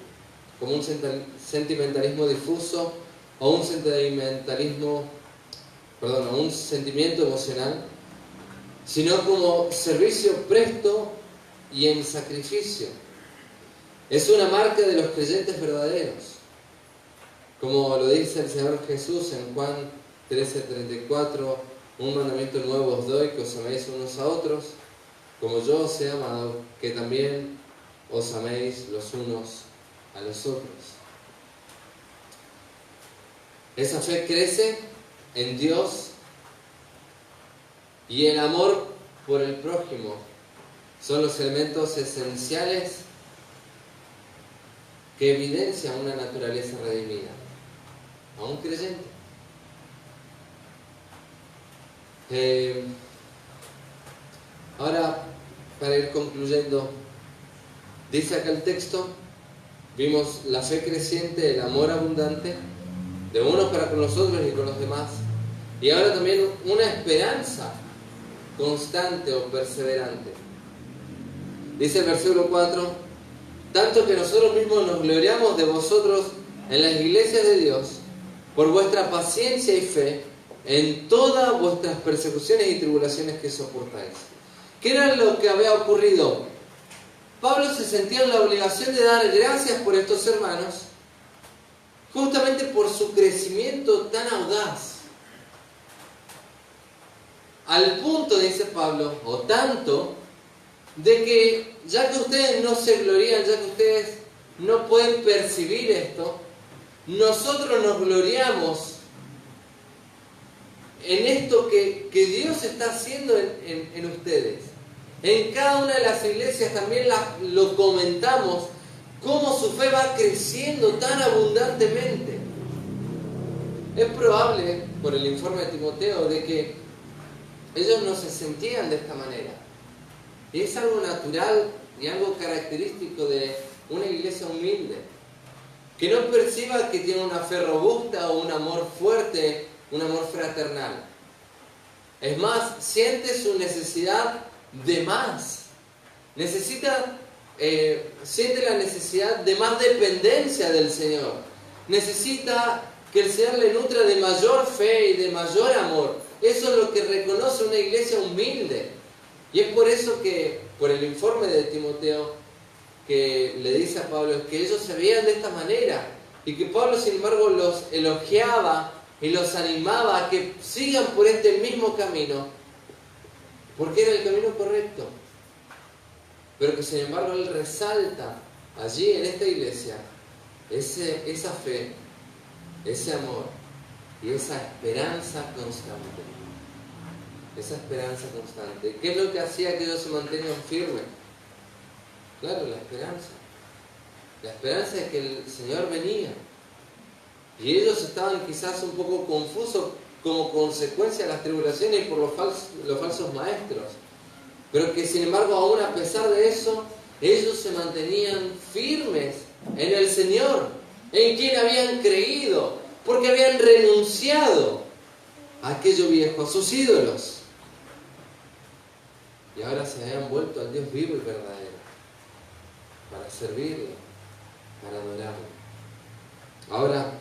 como un sentimentalismo difuso o un sentimiento emocional, sino como servicio presto y en sacrificio. Es una marca de los creyentes verdaderos. Como lo dice el Señor Jesús en Juan 13:34, un mandamiento nuevo os doy, que os améis unos a otros, como yo os he amado, que también os améis los unos a los otros. Esa fe crece en Dios y el amor por el prójimo son los elementos esenciales que evidencian una naturaleza redimida a un creyente. Ahora, para ir concluyendo, dice acá el texto, vimos la fe creciente, el amor abundante, de unos para con los otros y con los demás, y ahora también una esperanza constante o perseverante. Dice el versículo 4, tanto que nosotros mismos nos gloriamos de vosotros en las iglesias de Dios, por vuestra paciencia y fe, en todas vuestras persecuciones y tribulaciones que soportáis. ¿Qué era lo que había ocurrido? Pablo se sentía en la obligación de dar gracias por estos hermanos, justamente por su crecimiento tan audaz. Al punto, dice Pablo, o tanto, de que ya que ustedes no se glorían, ya que ustedes no pueden percibir esto, nosotros nos gloriamos en esto que Dios está haciendo en ustedes. En cada una de las iglesias también lo comentamos, cómo su fe va creciendo tan abundantemente. Es probable, por el informe de Timoteo, de que ellos no se sentían de esta manera. Y es algo natural y algo característico de una iglesia humilde. que no perciba que tiene una fe robusta o un amor fuerte, un amor fraternal. Es más, siente su necesidad de más. Siente la necesidad de más dependencia del Señor. Necesita que el Señor le nutra de mayor fe y de mayor amor. Eso es lo que reconoce una iglesia humilde. Y es por eso que, por el informe de Timoteo, que le dice a Pablo que ellos se veían de esta manera. Y que Pablo, sin embargo, los elogiaba y los animaba a que sigan por este mismo camino, porque era el camino correcto. Pero que, sin embargo, él resalta allí en esta iglesia esa fe, ese amor y esa esperanza constante. Esa esperanza constante. ¿Qué es lo que hacía que ellos se mantengan firmes? Claro, la esperanza. La esperanza de que el Señor venía. Y ellos estaban quizás un poco confusos como consecuencia de las tribulaciones y por los falsos maestros. Pero que, sin embargo, aún a pesar de eso, ellos se mantenían firmes en el Señor, en quien habían creído, porque habían renunciado a aquello viejo, a sus ídolos. Y ahora se habían vuelto al Dios vivo y verdadero, para servirle, para adorarle. Ahora,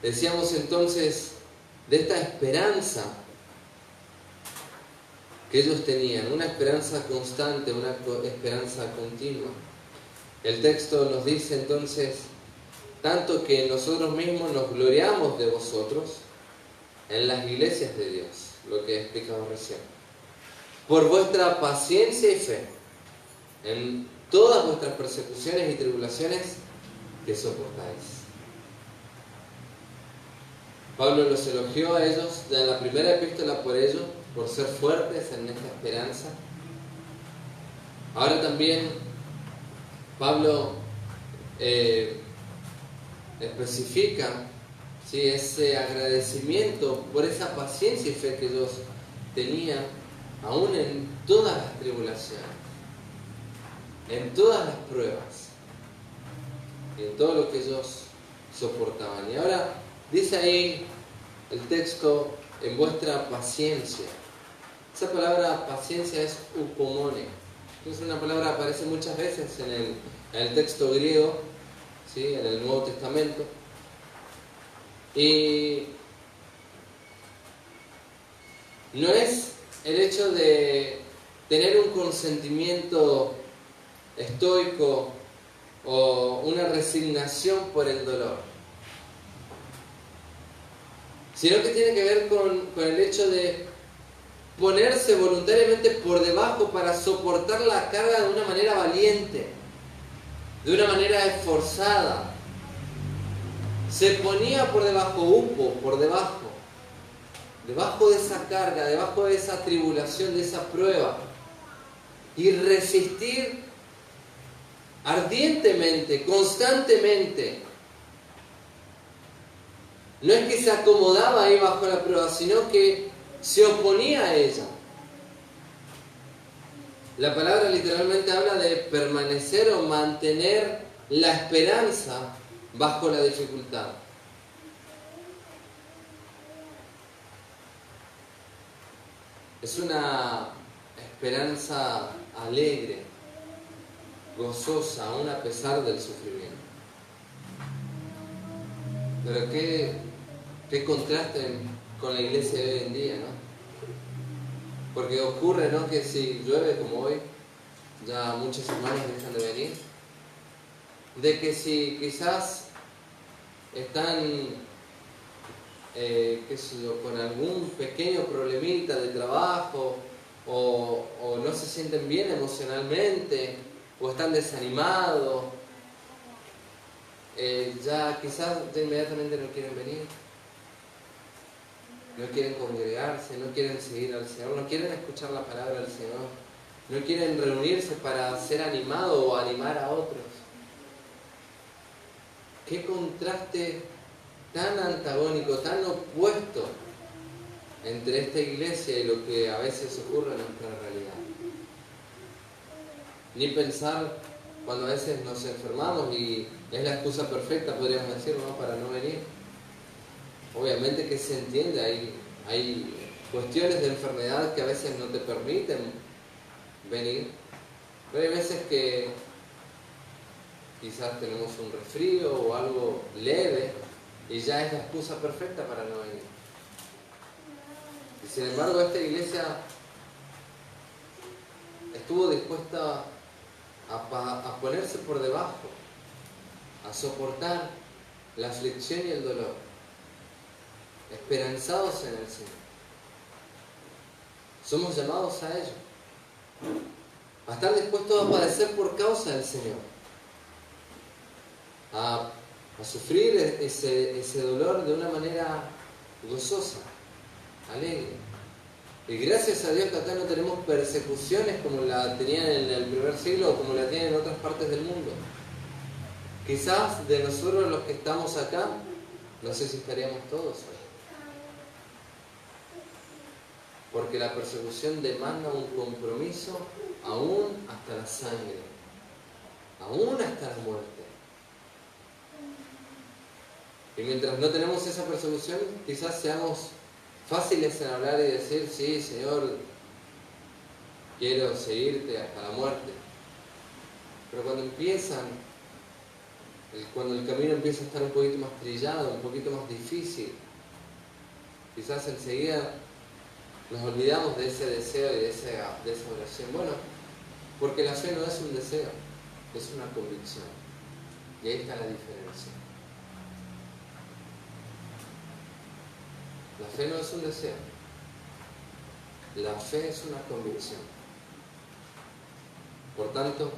decíamos entonces de esta esperanza que ellos tenían, una esperanza constante, una esperanza continua. El texto nos dice entonces, tanto que nosotros mismos nos gloriamos de vosotros en las iglesias de Dios, lo que he explicado recién, por vuestra paciencia y fe en todas vuestras persecuciones y tribulaciones que soportáis. Pablo los elogió a ellos en la primera epístola por ello, por ser fuertes en esta esperanza. Ahora también Pablo especifica, ¿sí?, ese agradecimiento por esa paciencia y fe que ellos tenían aún en todas las tribulaciones, en todas las pruebas y en todo lo que ellos soportaban. Y ahora dice ahí el texto, en vuestra paciencia. Esa palabra paciencia es upomone. Es una palabra que aparece muchas veces en el texto griego, ¿sí?, en el Nuevo Testamento. Y no es el hecho de tener un consentimiento estoico o una resignación por el dolor, sino que tiene que ver con el hecho de ponerse voluntariamente por debajo para soportar la carga de una manera valiente, de una manera esforzada. Se ponía por debajo, por debajo de esa carga, debajo de esa tribulación, de esa prueba, y resistir ardientemente, constantemente. No es que se acomodaba ahí bajo la prueba, sino que se oponía a ella. La palabra literalmente habla de permanecer o mantener la esperanza bajo la dificultad. Es una esperanza alegre, gozosa, aún a pesar del sufrimiento. Pero qué contraste con la iglesia de hoy en día, ¿no? Porque ocurre, ¿no?, que si llueve como hoy, ya muchos hermanos dejan de venir. De que si quizás están con algún pequeño problemita de trabajo, o no se sienten bien emocionalmente, o están desanimados, ya quizás ya inmediatamente no quieren venir, no quieren congregarse, no quieren seguir al Señor, no quieren escuchar la palabra del Señor, no quieren reunirse para ser animados o animar a otros. Qué contraste tan antagónico, tan opuesto entre esta iglesia y lo que a veces ocurre en nuestra realidad. Ni pensar cuando a veces nos enfermamos y es la excusa perfecta, podríamos decir, ¿no?, para no venir. Obviamente que se entiende, hay cuestiones de enfermedad que a veces no te permiten venir, pero hay veces que quizás tenemos un resfrío o algo leve y ya es la excusa perfecta para no venir. Y sin embargo esta iglesia estuvo dispuesta a ponerse por debajo, a soportar la aflicción y el dolor, esperanzados en el Señor. Somos llamados a ello, a estar dispuestos a padecer por causa del Señor, a sufrir ese dolor de una manera gozosa, alegre. Y gracias a Dios que acá no tenemos persecuciones como la tenían en el primer siglo o como la tienen en otras partes del mundo. Quizás de nosotros los que estamos acá, no sé si estaríamos todos hoy. Porque la persecución demanda un compromiso aún hasta la sangre, aún hasta la muerte. Y mientras no tenemos esa persecución, quizás seamos fáciles en hablar y decir, sí, Señor, quiero seguirte hasta la muerte. Pero cuando el camino empieza a estar un poquito más trillado, un poquito más difícil, quizás enseguida nos olvidamos de ese deseo y de esa oración. Bueno, porque la fe no es un deseo, es una convicción. Y ahí está la diferencia. La fe no es un deseo. La fe es una convicción. Por tanto,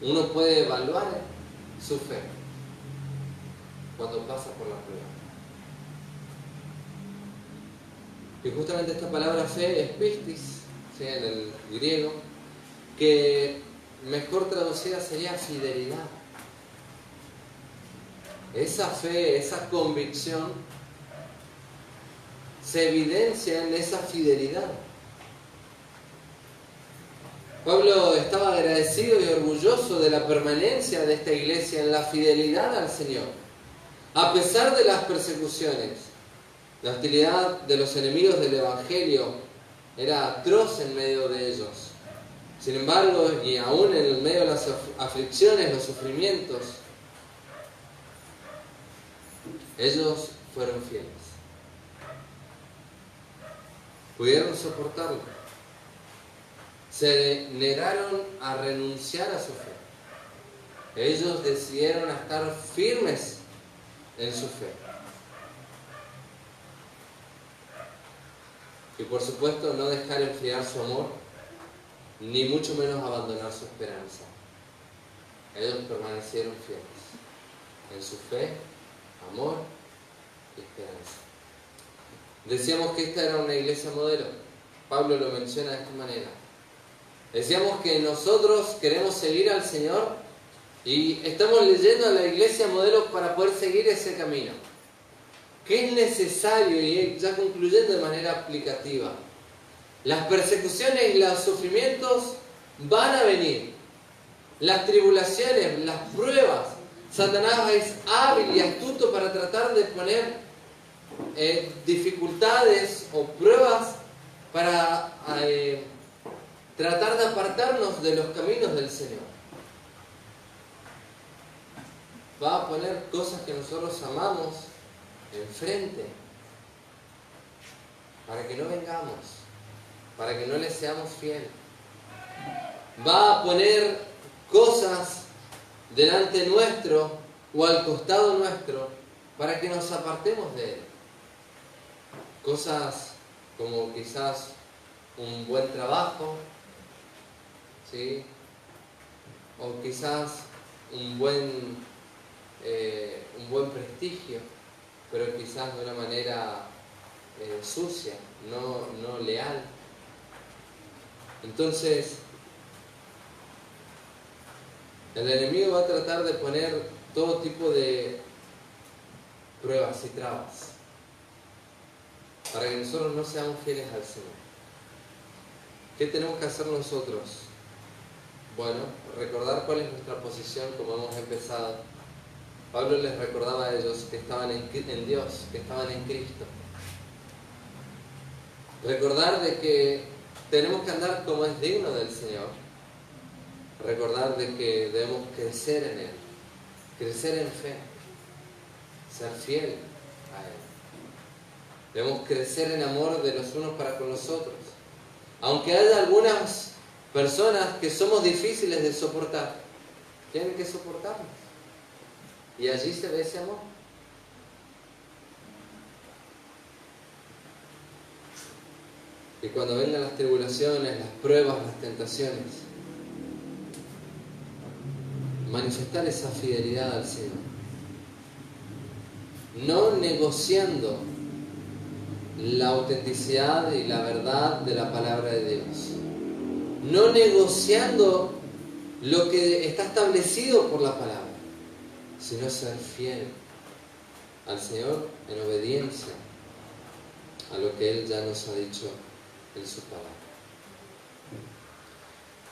uno puede evaluar su fe cuando pasa por la prueba. Y justamente esta palabra fe es pistis, ¿sí?, en el griego, que mejor traducida sería fidelidad. Esa fe, esa convicción, se evidencia en esa fidelidad. Pablo estaba agradecido y orgulloso de la permanencia de esta iglesia en la fidelidad al Señor, a pesar de las persecuciones. La hostilidad de los enemigos del Evangelio era atroz en medio de ellos. Sin embargo, y aún en medio de las aflicciones, los sufrimientos, ellos fueron fieles. Pudieron soportarlo. Se negaron a renunciar a su fe. Ellos decidieron estar firmes en su fe. Y por supuesto no dejar enfriar su amor, ni mucho menos abandonar su esperanza. Ellos permanecieron fieles en su fe, amor y esperanza. Decíamos que esta era una iglesia modelo. Pablo lo menciona de esta manera. Decíamos que nosotros queremos seguir al Señor y estamos leyendo a la iglesia modelo para poder seguir ese camino. ¿Qué es necesario? Y ya concluyendo de manera aplicativa. Las persecuciones y los sufrimientos van a venir. Las tribulaciones, las pruebas. Satanás es hábil y astuto para tratar de poner dificultades o pruebas para tratar de apartarnos de los caminos del Señor. Va a poner cosas que nosotros amamos enfrente para que no vengamos, para que no le seamos fieles. Va a poner cosas delante nuestro o al costado nuestro para que nos apartemos de Él. Cosas como quizás un buen trabajo, ¿sí?, o quizás un buen prestigio, pero quizás de una manera sucia, no leal. Entonces, el enemigo va a tratar de poner todo tipo de pruebas y trabas para que nosotros no seamos fieles al Señor. ¿Qué tenemos que hacer nosotros? Bueno, recordar cuál es nuestra posición, como hemos empezado. Pablo les recordaba a ellos que estaban en Dios, que estaban en Cristo. Recordar de que tenemos que andar como es digno del Señor. Recordar de que debemos crecer en Él, crecer en fe, ser fiel a Él. Debemos crecer en amor de los unos para con los otros. Aunque haya algunas personas que somos difíciles de soportar, tienen que soportarnos. Y allí se ve ese amor. Y cuando vengan las tribulaciones, las pruebas, las tentaciones, manifestar esa fidelidad al Señor. No negociando la autenticidad y la verdad de la palabra de Dios. No negociando lo que está establecido por la palabra, sino ser fiel al Señor en obediencia a lo que Él ya nos ha dicho en su palabra.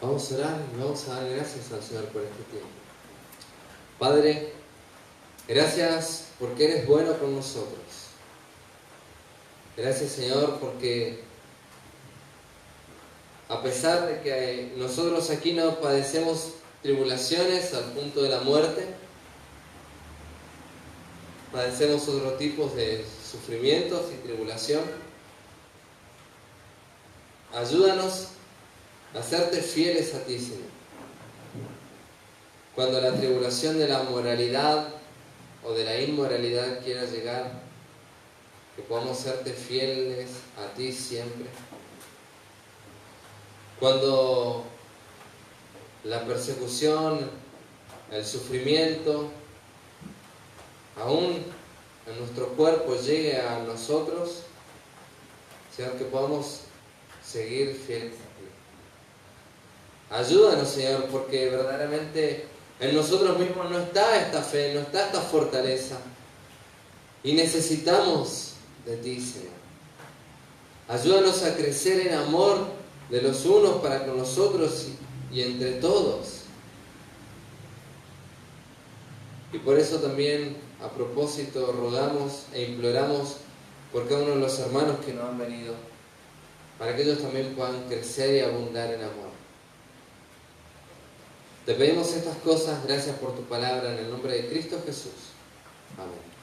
Vamos a orar y vamos a dar gracias al Señor por este tiempo. Padre, gracias porque eres bueno con nosotros. Gracias, Señor, porque a pesar de que nosotros aquí no padecemos tribulaciones al punto de la muerte, padecemos otros tipos de sufrimientos y tribulación. Ayúdanos a serte fieles a ti, Señor. Cuando la tribulación de la moralidad o de la inmoralidad quiera llegar, que podamos serte fieles a ti siempre. Cuando la persecución, el sufrimiento, aún en nuestro cuerpo llegue a nosotros, Señor, que podamos seguir fieles a ti. Ayúdanos, Señor, porque verdaderamente en nosotros mismos no está esta fe, no está esta fortaleza. Y necesitamos de ti, Señor. Ayúdanos a crecer en amor de los unos para con los otros y entre todos. Y por eso también, a propósito, rogamos e imploramos por cada uno de los hermanos que no han venido, para que ellos también puedan crecer y abundar en amor. Te pedimos estas cosas, gracias por tu palabra, en el nombre de Cristo Jesús. Amén.